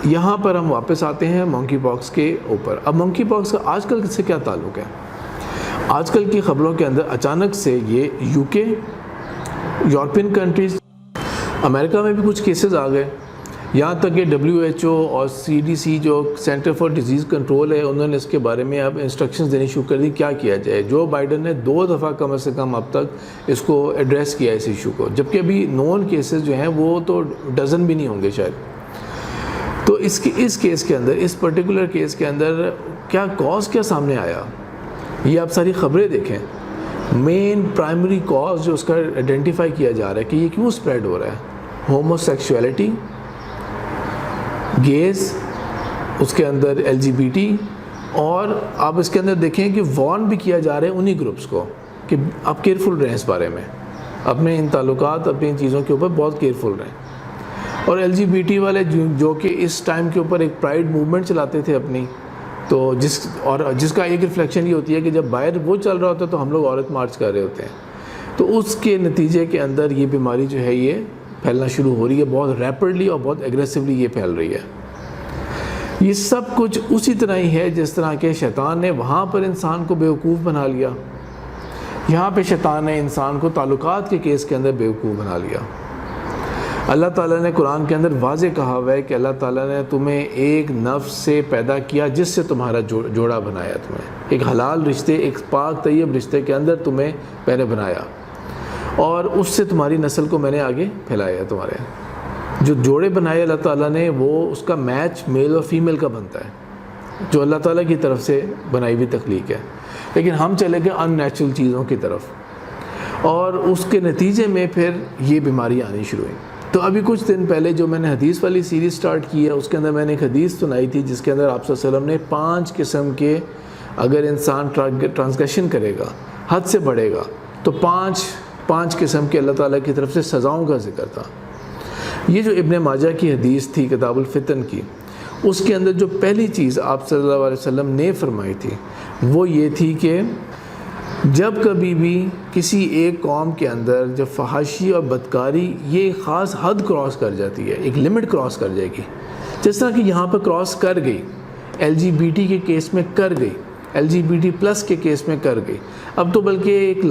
یہاں پر ہم واپس آتے ہیں منکی پاکس کے اوپر. اب منکی پاکس کا آج کل سے کیا تعلق ہے؟ آج کل کی خبروں کے اندر اچانک سے یہ یو کے، یورپین کنٹریز، امریکہ میں بھی کچھ کیسز آ گئے. یہاں تک کہ WHO اور CDC جو سینٹر فار ڈیزیز کنٹرول ہے، انہوں نے اس کے بارے میں اب انسٹرکشنز دینی شروع کر دی کیا کیا جائے. جو بائیڈن نے 2 دفعہ کم از کم اب تک اس کو ایڈریس کیا اس ایشو کو، جبکہ ابھی نون کیسز جو ہیں وہ تو ڈزن بھی نہیں ہوں گے شاید. تو اس کیس کے اندر، اس پرٹیکولر کیس کے اندر کیا کاز کیا سامنے آیا، یہ آپ ساری خبریں دیکھیں. مین پرائمری کاز جو اس کا آئیڈینٹیفائی کیا جا رہا ہے کہ یہ کیوں سپریڈ ہو رہا ہے، ہومو سیکشولیٹی، گیز، اس کے اندر LGBT، اور آپ اس کے اندر دیکھیں کہ وارن بھی کیا جا رہا ہے انہی گروپس کو کہ آپ کیئرفل رہیں اس بارے میں، اپنے ان تعلقات، اپنی ان چیزوں کے اوپر بہت کیئرفل رہیں. اور LGBT والے جو کہ اس ٹائم کے اوپر ایک پرائڈ موومنٹ چلاتے تھے اپنی، تو جس کا ایک ریفلیکشن یہ ہوتی ہے کہ جب باہر وہ چل رہا ہوتا ہے تو ہم لوگ عورت مارچ کر رہے ہوتے ہیں. تو اس کے نتیجے کے اندر یہ بیماری جو ہے یہ پھیلنا شروع ہو رہی ہے، بہت ریپڈلی اور بہت ایگریسولی یہ پھیل رہی ہے. یہ سب کچھ اسی طرح ہی ہے جس طرح کہ شیطان نے وہاں پر انسان کو بیوقوف بنا لیا، یہاں پہ شیطان نے انسان کو تعلقات کے کیس کے اندر بیوقوف بنا لیا. اللہ تعالیٰ نے قرآن کے اندر واضح کہا ہوا ہے کہ اللہ تعالیٰ نے تمہیں ایک نفس سے پیدا کیا جس سے تمہارا جوڑا بنایا، تمہیں ایک حلال رشتے، ایک پاک طیب رشتے کے اندر تمہیں میں نے بنایا، اور اس سے تمہاری نسل کو میں نے آگے پھیلایا. تمہارے جو جوڑے بنائے اللہ تعالیٰ نے وہ اس کا میچ میل اور فیمیل کا بنتا ہے، جو اللہ تعالیٰ کی طرف سے بنائی ہوئی تخلیق ہے. لیکن ہم چلے گئے ان نیچرل چیزوں کی طرف، اور اس کے نتیجے میں پھر یہ بیماری آنی شروع ہوئی. تو ابھی کچھ دن پہلے جو میں نے حدیث والی سیریز سٹارٹ کی ہے، اس کے اندر میں نے ایک حدیث سنائی تھی جس کے اندر آپ صلی اللہ علیہ وسلم نے 5 قسم کے، اگر انسان ٹرانسگریشن کرے گا، حد سے بڑھے گا، تو 5 قسم کے اللہ تعالیٰ کی طرف سے سزاؤں کا ذکر تھا. یہ جو ابن ماجہ کی حدیث تھی کتاب الفتن کی، اس کے اندر جو پہلی چیز آپ صلی اللہ علیہ وسلم نے فرمائی تھی وہ یہ تھی کہ جب کبھی بھی کسی ایک قوم کے اندر جب فحاشی اور بدکاری یہ خاص حد کراس کر جاتی ہے، ایک لمٹ کراس کر جائے گی، جس طرح کہ یہاں پہ کراس کر گئی، LGBT کے کیس میں کر گئی، LGBT+ کے کیس میں کر گئی. اب تو بلکہ ایک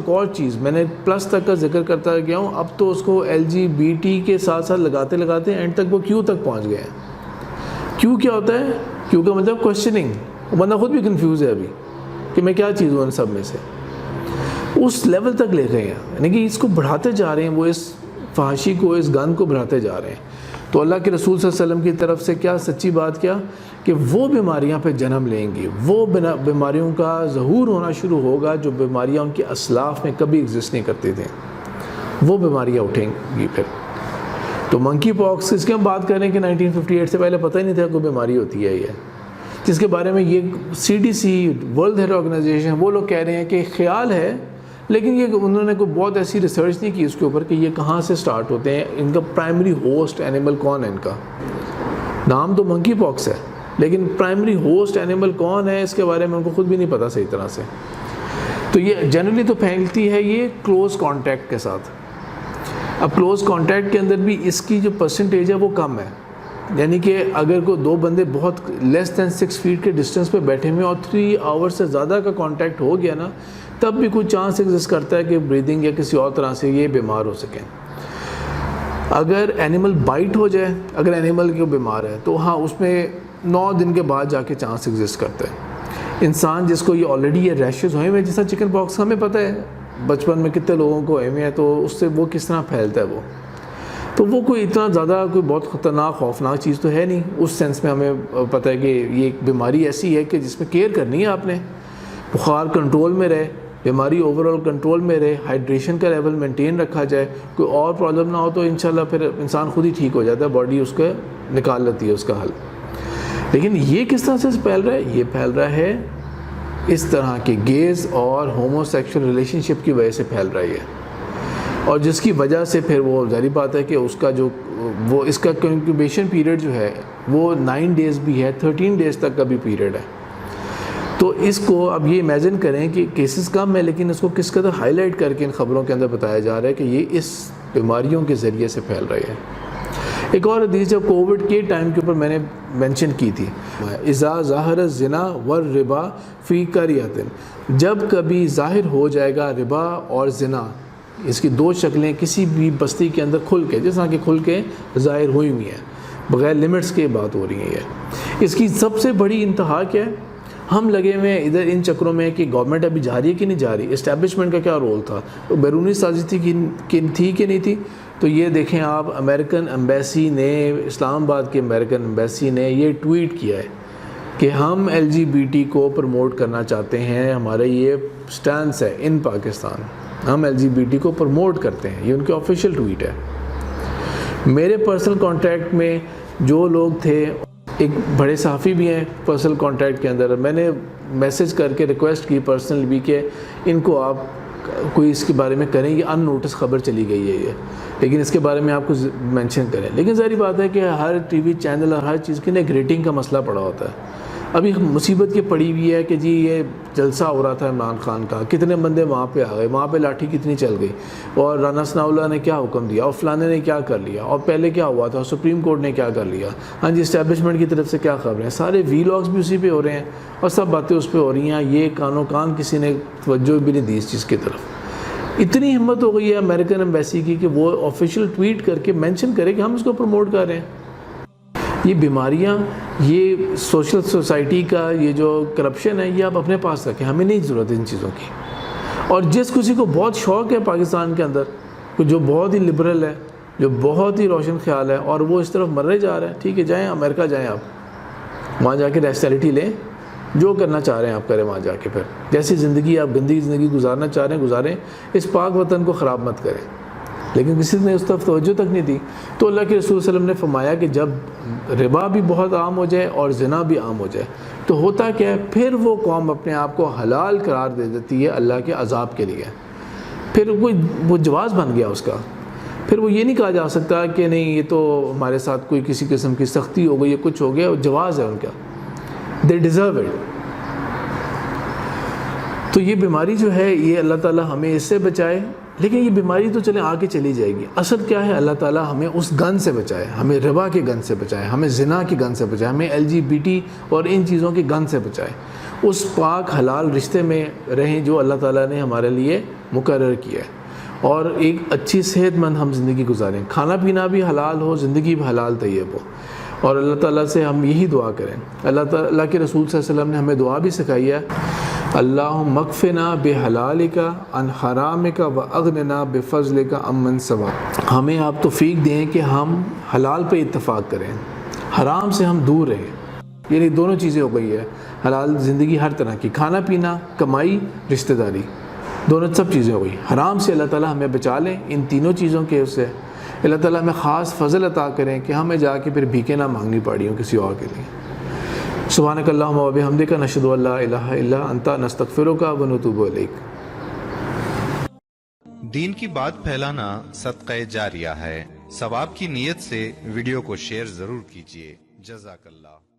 اور چیز میں نے پلس تک کا ذکر کرتا گیا ہوں، اب تو اس کو LGBT کے ساتھ ساتھ لگاتے لگاتے اینڈ تک وہ کیوں تک پہنچ گئے ہیں. کیوں کیا ہوتا ہے؟ کیوں کا مطلب کوشچننگ، بندہ خود بھی کنفیوز ہے ابھی کہ میں کیا چیز ہوں ان سب میں سے. اس لیول تک لے گئے ہیں، یعنی کہ اس کو بڑھاتے جا رہے ہیں، وہ اس فحاشی کو، اس گن کو بڑھاتے جا رہے ہیں. تو اللہ کے رسول صلی اللہ علیہ وسلم کی طرف سے کیا سچی بات کیا کہ وہ بیماریاں پہ جنم لیں گی، وہ بیماریوں کا ظہور ہونا شروع ہوگا جو بیماریاں ان کے اسلاف میں کبھی ایگزسٹ نہیں کرتی تھیں، وہ بیماریاں اٹھیں گی پھر. تو منکی پاکس اس کی ہم بات کریں کہ 1958 سے پہلے پتہ ہی نہیں تھا کوئی بیماری ہوتی ہے یہ، جس کے بارے میں یہ CDC ورلڈ ہیلتھ آرگنائزیشن وہ لوگ کہہ رہے ہیں کہ خیال ہے، لیکن یہ انہوں نے کوئی بہت ایسی ریسرچ نہیں کی اس کے اوپر کہ یہ کہاں سے سٹارٹ ہوتے ہیں، ان کا پرائمری ہوسٹ اینیمل کون ہے. ان کا نام تو منکی پاکس ہے لیکن پرائمری ہوسٹ اینیمل کون ہے اس کے بارے میں ان کو خود بھی نہیں پتہ صحیح طرح سے. تو یہ جنرلی تو پھیلتی ہے یہ کلوز کانٹیکٹ کے ساتھ. اب کلوز کانٹیکٹ کے اندر بھی اس کی جو پرسنٹیج ہے وہ کم ہے، یعنی کہ اگر کوئی 2 بندے بہت لیس دین 6 فیٹ کے ڈسٹینس پہ بیٹھے ہوئے اور 3 آور سے زیادہ کا کانٹیکٹ ہو گیا نا، تب بھی کوئی چانس ایگزسٹ کرتا ہے کہ بریدنگ یا کسی اور طرح سے یہ بیمار ہو سکیں. اگر اینیمل بائٹ ہو جائے، اگر اینیمل کو بیمار ہے تو ہاں اس میں 9 دن کے بعد جا کے چانس ایگزسٹ کرتا ہے. انسان جس کو یہ آلریڈی یہ ریشز ہوئے ہوئے، جیسا چکن پاکس ہمیں پتہ ہے بچپن میں کتنے لوگوں کو ہوئے ہوئے ہیں، تو اس سے وہ کس طرح پھیلتا ہے تو وہ کوئی اتنا زیادہ کوئی بہت خطرناک خوفناک چیز تو ہے نہیں. اس سینس میں ہمیں پتہ ہے کہ یہ ایک بیماری ایسی ہے کہ جس میں کیئر کرنی ہے آپ نے، بخار کنٹرول میں رہے، بیماری اوور آل کنٹرول میں رہے، ہائیڈریشن کا لیول مینٹین رکھا جائے، کوئی اور پرابلم نہ ہو تو انشاءاللہ پھر انسان خود ہی ٹھیک ہو جاتا ہے، باڈی اس کا نکال لیتی ہے اس کا حل. لیکن یہ کس طرح سے پھیل رہا ہے؟ یہ پھیل رہا ہے اس طرح کے گیز اور ہومو سیکشل ریلیشن شپ کی وجہ سے پھیل رہی ہے، اور جس کی وجہ سے پھر وہ ظاہری بات ہے کہ اس کا جو وہ اس کا انکیوبیشن پیریڈ جو ہے وہ 9 ڈیز بھی ہے، 13 ڈیز تک کا بھی پیریڈ ہے. تو اس کو اب یہ امیجن کریں کہ کیسز کم ہے لیکن اس کو کس قدر ہائی لائٹ کر کے ان خبروں کے اندر بتایا جا رہا ہے کہ یہ اس بیماریوں کے ذریعے سے پھیل رہی ہے. ایک اور حدیث جب کووڈ کے ٹائم کے اوپر میں نے مینشن کی تھی، اذا ظاہر الزنا والربا فی قریۃ، جب کبھی ظاہر ہو جائے گا ربا اور زنا، اس کی دو شکلیں کسی بھی بستی کے اندر کھل کے، جس طرح کہ کھل کے ظاہر ہوئی ہوئی ہیں، بغیر لمٹس کے بات ہو رہی ہے، اس کی سب سے بڑی انتہا کیا ہے؟ ہم لگے ہوئے ہیں ادھر ان چکروں میں کہ گورنمنٹ ابھی جا رہی ہے کہ نہیں جا رہی، اسٹیبلشمنٹ کا کیا رول تھا، بیرونی سازش تھی کہ نہیں تھی؟ تو یہ دیکھیں آپ، امریکن ایمبیسی نے، اسلام آباد کے امریکن ایمبیسی نے یہ ٹویٹ کیا ہے کہ ہم LGBT کو پروموٹ کرنا چاہتے ہیں، ہمارا یہ سٹانس ہے ان پاکستان، ہم LGBT کو پروموٹ کرتے ہیں، یہ ان کے آفیشیل ٹویٹ ہے۔ میرے پرسنل کانٹیکٹ میں جو لوگ تھے، ایک بڑے صحافی بھی ہیں پرسنل کانٹیکٹ کے اندر، میں نے میسج کر کے ریکویسٹ کی پرسنل بھی کہ ان کو آپ کوئی اس کے بارے میں کریں، یہ ان نوٹس خبر چلی گئی ہے یہ، لیکن اس کے بارے میں آپ کو مینشن کریں۔ لیکن ظاہری بات ہے کہ ہر ٹی وی چینل اور ہر چیز کی ایک ریٹنگ کا مسئلہ پڑا ہوتا ہے۔ ابھی مصیبت یہ پڑی ہوئی ہے کہ جی یہ جلسہ ہو رہا تھا عمران خان کا، کتنے بندے وہاں پہ آ گئے، وہاں پہ لاٹھی کتنی چل گئی، اور رانا ثناء اللہ نے کیا حکم دیا، اور فلانے نے کیا کر لیا، اور پہلے کیا ہوا تھا، سپریم کورٹ نے کیا کر لیا، ہاں جی اسٹیبلشمنٹ کی طرف سے کیا خبریں، سارے وی لاگس بھی اسی پہ ہو رہے ہیں اور سب باتیں اس پہ ہو رہی ہیں، یہ کانوں کان کسی نے توجہ بھی نہیں دی اس چیز کی طرف۔ اتنی ہمت ہو گئی ہے امریکن ایمبیسی کی کہ وہ آفیشیل ٹویٹ کر کے مینشن کرے کہ ہم اس کو پروموٹ کر رہے ہیں۔ یہ بیماریاں، یہ سوشل سوسائٹی کا یہ جو کرپشن ہے، یہ آپ اپنے پاس رکھیں، ہمیں نہیں ضرورت ان چیزوں کی۔ اور جس کسی کو بہت شوق ہے پاکستان کے اندر، جو بہت ہی لبرل ہے، جو بہت ہی روشن خیال ہے، اور وہ اس طرف مرنے جا رہے ہیں، ٹھیک ہے جائیں امریکہ، جائیں آپ وہاں جا کے ریسٹیلٹی لیں، جو کرنا چاہ رہے ہیں آپ کریں وہاں جا کے، پھر جیسی زندگی آپ گندی زندگی گزارنا چاہ رہے ہیں گزاریں، اس پاک وطن کو خراب مت کریں۔ لیکن کسی نے اس طرف توجہ تک نہیں دی۔ تو اللہ کے رسول صلی اللہ علیہ وسلم نے فرمایا کہ جب ربا بھی بہت عام ہو جائے اور زنا بھی عام ہو جائے تو ہوتا کیا ہے، پھر وہ قوم اپنے آپ کو حلال قرار دے دیتی ہے اللہ کے عذاب کے لیے، پھر وہ جواز بن گیا اس کا، پھر وہ یہ نہیں کہا جا سکتا کہ نہیں یہ تو ہمارے ساتھ کوئی کسی قسم کی سختی ہو گئی یا کچھ ہو گیا، جواز ہے ان کا، دے ڈیزرو اٹ۔ تو یہ بیماری جو ہے، یہ اللہ تعالیٰ ہمیں اس سے بچائے، لیکن یہ بیماری تو چلیں آگے چلی جائے گی، اصل کیا ہے اللہ تعالیٰ ہمیں اس گن سے بچائے، ہمیں ربا کے گن سے بچائے، ہمیں زنا کی گن سے بچائے، ہمیں LGBT اور ان چیزوں کی گن سے بچائے، اس پاک حلال رشتے میں رہیں جو اللہ تعالیٰ نے ہمارے لیے مقرر کیا ہے، اور ایک اچھی صحت مند ہم زندگی گزاریں، کھانا پینا بھی حلال ہو، زندگی بھی حلال طیب ہو، اور اللہ تعالیٰ سے ہم یہی دعا کریں۔ اللہ کے رسول صلی اللہ علیہ وسلم نے ہمیں دعا بھی سکھائی ہے، اللہم اکفنا بحلالک عن حرامک واغننا بفضلک عمن سواک۔ ہمیں آپ توفیق دیں کہ ہم حلال پہ اتفاق کریں، حرام سے ہم دور رہیں، یعنی دونوں چیزیں ہو گئی ہے، حلال زندگی ہر طرح کی، کھانا پینا، کمائی، رشتہ داری، دونوں سب چیزیں ہو گئی، حرام سے اللہ تعالیٰ ہمیں بچا لیں، ان تینوں چیزوں کے اس سے اللہ تعالیٰ ہمیں خاص فضل عطا کریں کہ ہمیں جا کے پھر بھیکیں نہ مانگنی پڑی ہوں کسی اور کے لیے۔ سبحانک اللہم و بحمدک، نشہد ان لا الہ الا انت، نستغفرک و نتوب الیک۔ دین کی بات پھیلانا صدقہ جاریہ ہے، ثواب کی نیت سے ویڈیو کو شیئر ضرور کیجیے۔ جزاک اللہ۔